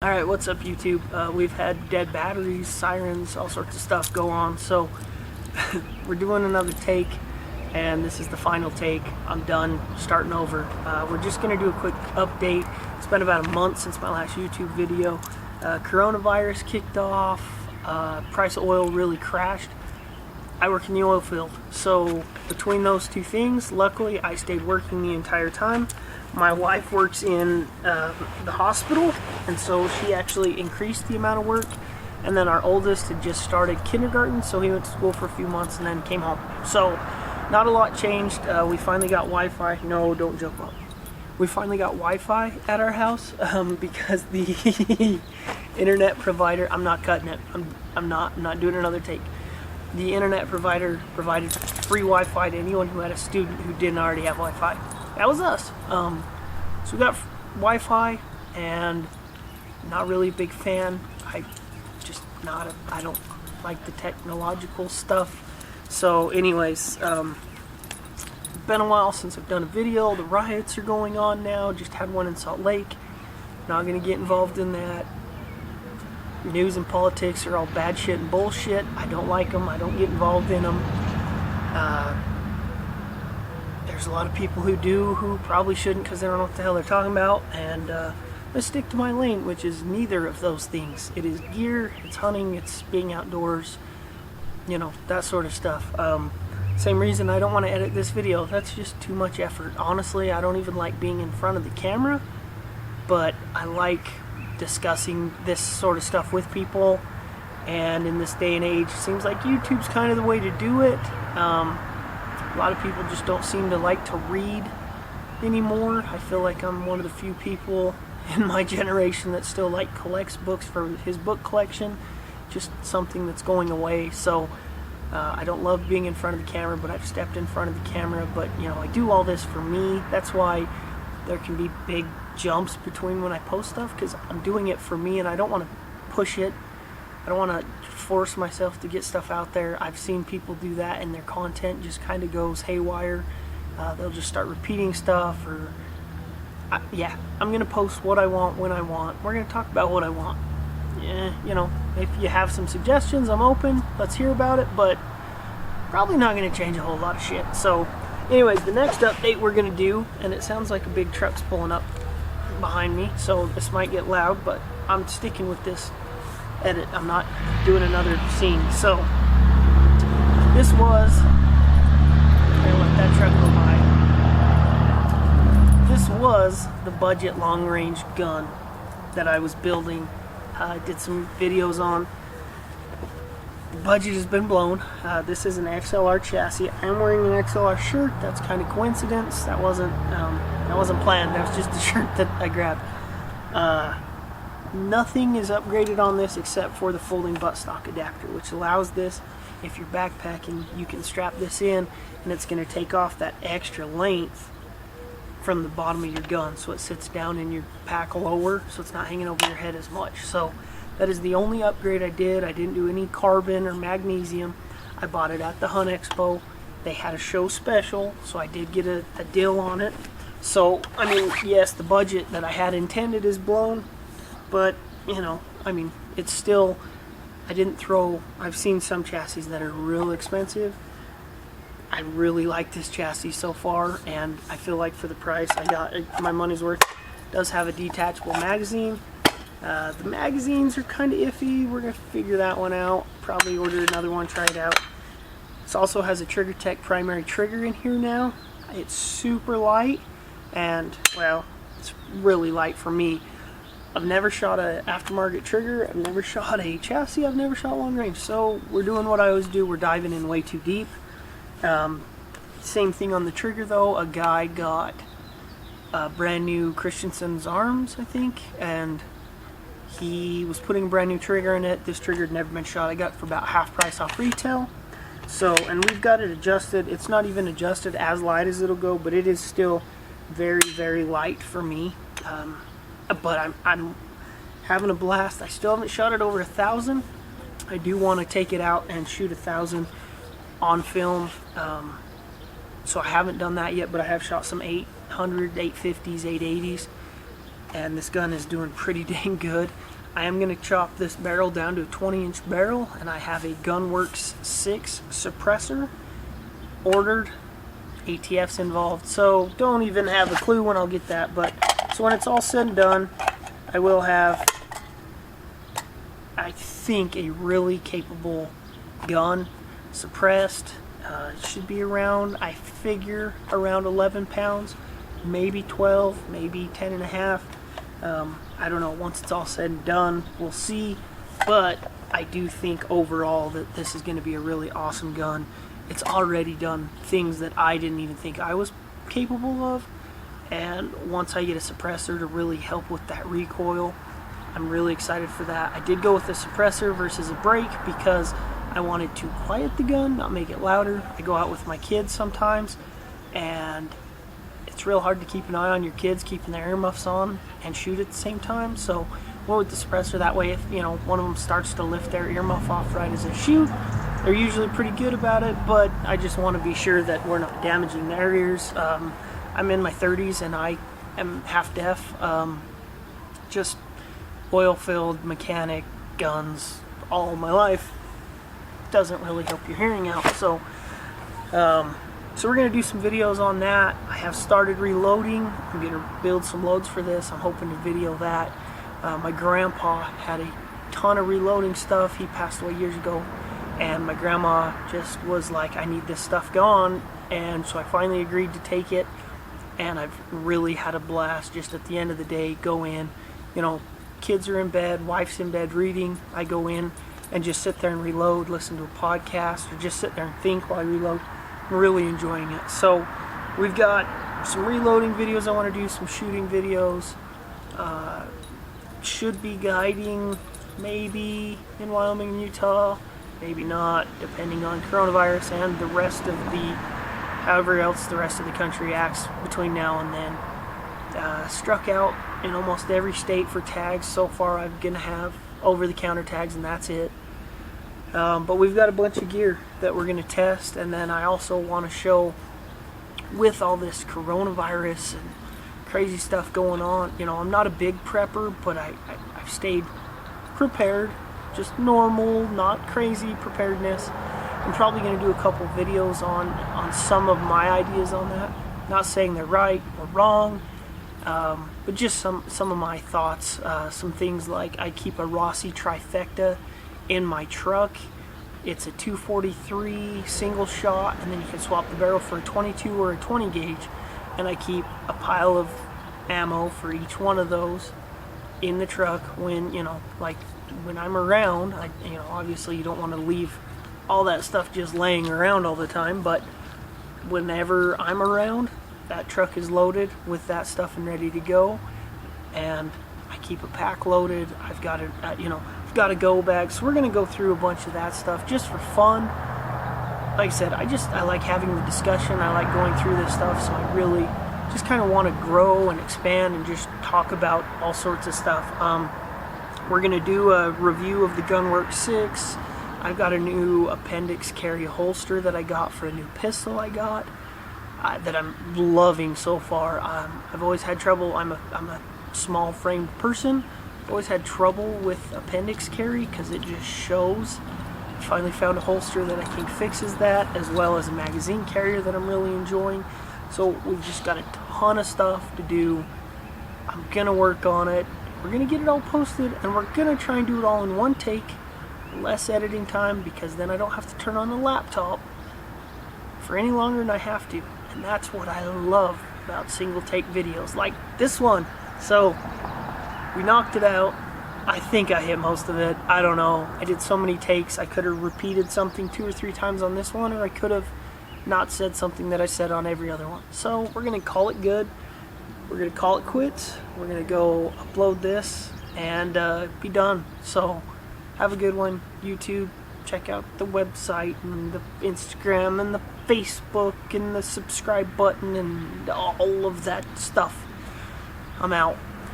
Alright, what's up YouTube? We've had dead batteries, sirens, all sorts of stuff go on, so we're doing another take, and this is the final take. I'm done, starting over. We're just going to do a quick update. It's been about a month since my last YouTube video. Coronavirus kicked off, price of oil really crashed. I work in the oil field, so between those two things, luckily I stayed working the entire time. My wife works in the hospital, and so she actually increased the amount of work. And then our oldest had just started kindergarten, so he went to school for a few months and then came home. So not a lot changed. We finally got Wi-Fi. No, don't jump up. We finally got Wi-Fi at our house because the internet provider, I'm not cutting it. I'm not doing another take. The internet provider provided free Wi-Fi to anyone who had a student who didn't already have Wi-Fi. That was us. So we got Wi-Fi, and not really a big fan. I don't like the technological stuff. So anyways, been a while since I've done a video. The riots are going on now. Just had one in Salt Lake. Not gonna get involved in that. News and politics are all bad shit and bullshit. I don't like them. I don't get involved in them. There's a lot of people who do who probably shouldn't because they don't know what the hell they're talking about, and I stick to my lane, which is neither of those things. It is gear, it's hunting, it's being outdoors, you know, that sort of stuff. Same reason I don't want to edit this video. That's just too much effort. Honestly, I don't even like being in front of the camera, but I like discussing this sort of stuff with people, and in this day and age, it seems like YouTube's kind of the way to do it. A lot of people just don't seem to like to read anymore. I feel like I'm one of the few people in my generation that still collects books for his book collection. Just something that's going away. So I don't love being in front of the camera, but I've stepped in front of the camera. But you know, I do all this for me. That's why there can be big jumps between when I post stuff, because I'm doing it for me and I don't want to push it. I don't want to force myself to get stuff out there. I've seen people do that and their content just kind of goes haywire. They'll just start repeating stuff, or yeah, I'm going to post what I want when I want. We're going to talk about what I want. Yeah, you know, if you have some suggestions, I'm open. Let's hear about it, but probably not going to change a whole lot of shit. So anyways, the next update we're going to do, and it sounds like a big truck's pulling up behind me, so this might get loud, but I'm sticking with this edit. I'm not doing another scene. So this was, I'll let that truck go by. This was the budget long range gun that I was building. I did some videos on. The budget has been blown. This is an XLR chassis. I'm wearing an XLR shirt. That's kind of coincidence. That wasn't planned. That was just the shirt that I grabbed. Nothing is upgraded on this except for the folding buttstock adapter, which allows this, if you're backpacking, you can strap this in and it's going to take off that extra length from the bottom of your gun, so it sits down in your pack lower, so it's not hanging over your head as much. So that is the only upgrade I did. I didn't do any carbon or magnesium. I bought it at the Hunt Expo. They had a show special, so I did get a deal on it. So I mean, yes, the budget that I had intended is blown, but you know, I mean, it's still, I've seen some chassis that are real expensive. I really like this chassis so far, and I feel like for the price I got my money's worth. It does have a detachable magazine. The magazines are kind of iffy. We're gonna figure that one out. Probably order another one, try it out. This also has a Trigger Tech primary trigger in here now. It's super light, and well, it's really light for me. I've never shot an aftermarket trigger, I've never shot a chassis, I've never shot long range, so we're doing what I always do, we're diving in way too deep. Same thing on the trigger though. A guy got a brand new Christensen's arms, I think, and he was putting a brand new trigger in it. This trigger had never been shot. I got it for about half price off retail. So, and we've got it adjusted. It's not even adjusted as light as it'll go, but it is still very, very light for me. But I'm having a blast. I still haven't shot it over 1,000. I do want to take it out and shoot 1,000 on film. So I haven't done that yet, but I have shot some 800, 850s, 880s. and this gun is doing pretty dang good. I am going to chop this barrel down to a 20-inch barrel, and I have a Gunworks 6 suppressor ordered. ATF's involved, so don't even have a clue when I'll get that. But so when it's all said and done, I will have, I think, a really capable gun, suppressed. It should be around, I figure, around 11 pounds, maybe 12, maybe 10 and a half. I don't know, once it's all said and done, we'll see. But I do think overall that this is going to be a really awesome gun. It's already done things that I didn't even think I was capable of. And once I get a suppressor to really help with that recoil, I'm really excited for that. I did go with a suppressor versus a brake because I wanted to quiet the gun, not make it louder. I go out with my kids sometimes, and it's real hard to keep an eye on your kids, keeping their earmuffs on and shoot at the same time. So went with the suppressor. That way, if one of them starts to lift their earmuff off right as they shoot, they're usually pretty good about it. But I just want to be sure that we're not damaging their ears. I'm in my 30s and I am half deaf. Just oil-filled mechanic guns all my life doesn't really help your hearing out. So we're going to do some videos on that. I have started reloading. I'm going to build some loads for this. I'm hoping to video that. My grandpa had a ton of reloading stuff. He passed away years ago, and my grandma just was like, I need this stuff gone. And so I finally agreed to take it, and I've really had a blast. Just at the end of the day, go in, kids are in bed, wife's in bed reading, I go in and just sit there and reload, listen to a podcast, or just sit there and think while I reload. I'm really enjoying it. So we've got some reloading videos I want to do, some shooting videos. Should be guiding maybe in Wyoming and Utah, maybe not, depending on coronavirus and the rest of however else the rest of the country acts between now and then. Struck out in almost every state for tags. So far I'm going to have over-the-counter tags, and that's it. But we've got a bunch of gear that we're going to test, and then I also want to show, with all this coronavirus and crazy stuff going on, I'm not a big prepper, but I've stayed prepared, just normal, not crazy preparedness. I'm probably going to do a couple videos on some of my ideas on that. Not saying they're right or wrong, but just some of my thoughts. Some things like I keep a Rossi trifecta in my truck. It's a 243 single shot, and then you can swap the barrel for a 22 or a 20 gauge, and I keep a pile of ammo for each one of those in the truck when when I'm around. Obviously you don't want to leave all that stuff just laying around all the time, but whenever I'm around, that truck is loaded with that stuff and ready to go, and I keep a pack loaded. I've got a go bag, so we're going to go through a bunch of that stuff just for fun. Like I said, I like having the discussion. I like going through this stuff, so I really just kind of want to grow and expand and just talk about all sorts of stuff. We're going to do a review of the Gunworks 6. I've got a new appendix carry holster that I got for a new pistol I got that I'm loving so far. I've always had trouble. I'm a small framed person. I've always had trouble with appendix carry because it just shows. I finally found a holster that I think fixes that, as well as a magazine carrier that I'm really enjoying. So we've just got a ton of stuff to do. I'm gonna work on it. We're gonna get it all posted, and we're gonna try and do it all in one take. Less editing time, because then I don't have to turn on the laptop for any longer than I have to. And that's what I love about single take videos like this one. So we knocked it out. I think I hit most of it. I don't know. I did so many takes. I could have repeated something 2 or 3 times on this one, or I could have not said something that I said on every other one. So we're going to call it good. We're going to call it quits. We're going to go upload this and be done. So have a good one, YouTube. Check out the website and the Instagram and the Facebook and the subscribe button and all of that stuff. I'm out.